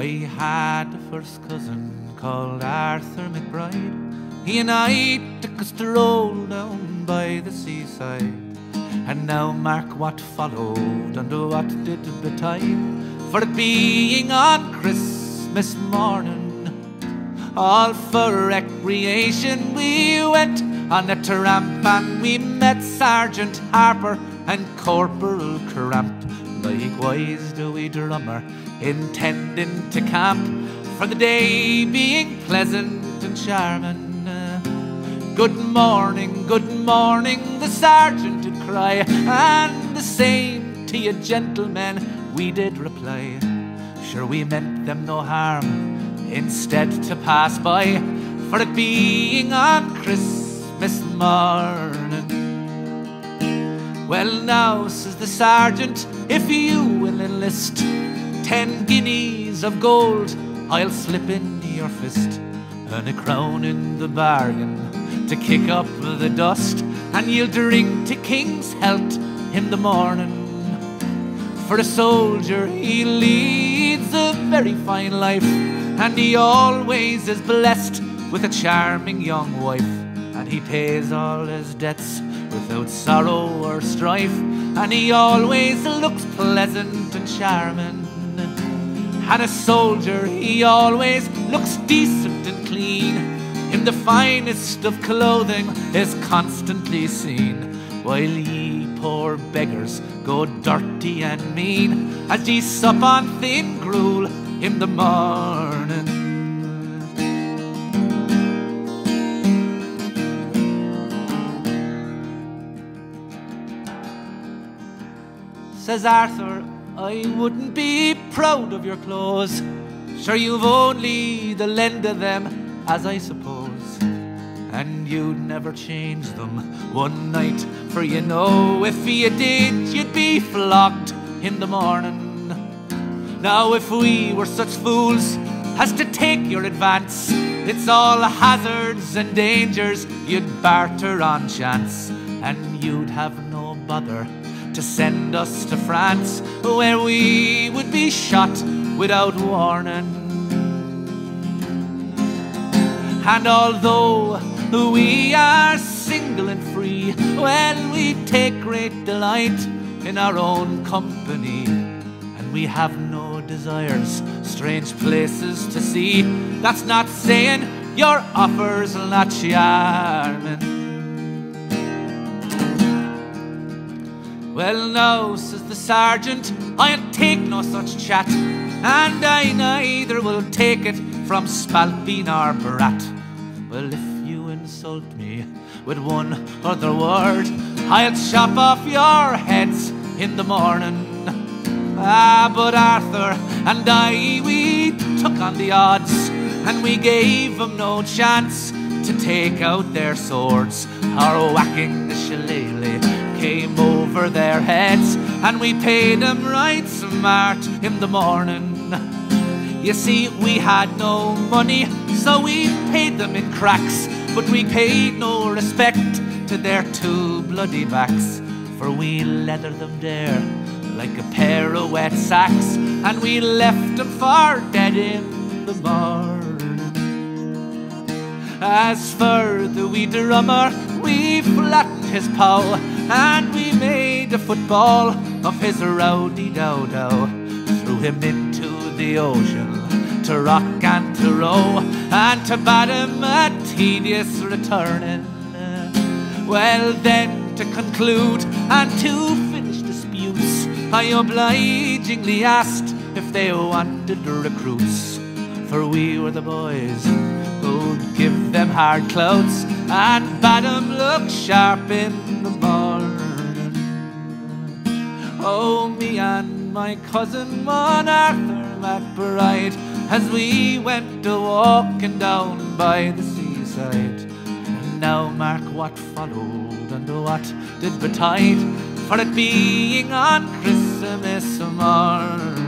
I had a first cousin called Arthur McBride. He and I took a stroll down by the seaside. And now mark what followed and what did betide. For it being on Christmas morning, all for recreation we went on a tramp, and we met Sergeant Harper and Corporal Cramp. Likewise the wee drummer, intending to camp, for the day being pleasant and charming. Good morning, the sergeant did cry, and the same to you gentlemen we did reply. Sure we meant them no harm, instead to pass by, for it being on Christmas morning. Well now, says the sergeant, if you will enlist 10 guineas of gold, I'll slip in your fist, and a crown in the bargain to kick up the dust, and you'll drink to King's health in the morning. For a soldier he leads a very fine life, and he always is blessed with a charming young wife, and he pays all his debts without sorrow or strife, and he always looks pleasant and charming. And a soldier he always looks decent and clean, in the finest of clothing is constantly seen, while ye poor beggars go dirty and mean, as ye sup on thin gruel in the morning. Says Arthur, I wouldn't be proud of your clothes. Sure you've only the lend of them, as I suppose, and you'd never change them one night, for you know if you did you'd be flogged in the morning. Now if we were such fools as to take your advance, it's all hazards and dangers you'd barter on chance, and you'd have no bother to send us to France, where we would be shot without warning. And although we are single and free, well, we take great delight in our own company, and we have no desires, strange places to see. That's not saying your offer's not charming. Well now, says the sergeant, I'll take no such chat, and I neither will take it from Spalpeen or Brat. Well, if you insult me with one other word, I'll chop off your heads in the morning. Ah, but Arthur and I, we took on the odds, and we gave them no chance to take out their swords. Our whacking the shillelagh came over their heads, and we paid them right smart in the morning. You see, we had no money, so we paid them in cracks, but we paid no respect to their two bloody backs, for we leathered them there like a pair of wet sacks, and we left them for dead in the morning. As for the wee drummer, we flattened his pow, and we made a football of his rowdy-dow-dow, threw him into the ocean to rock and to row, and to bat him a tedious returning. Well then, to conclude and to finish disputes, I obligingly asked if they wanted recruits, for we were the boys who'd give them hard clouts and bade them look sharp in the morning. Oh, me and my cousin, one Arthur McBride, as we went a-walking down by the seaside. And now mark what followed and what did betide, for it being on Christmas morn.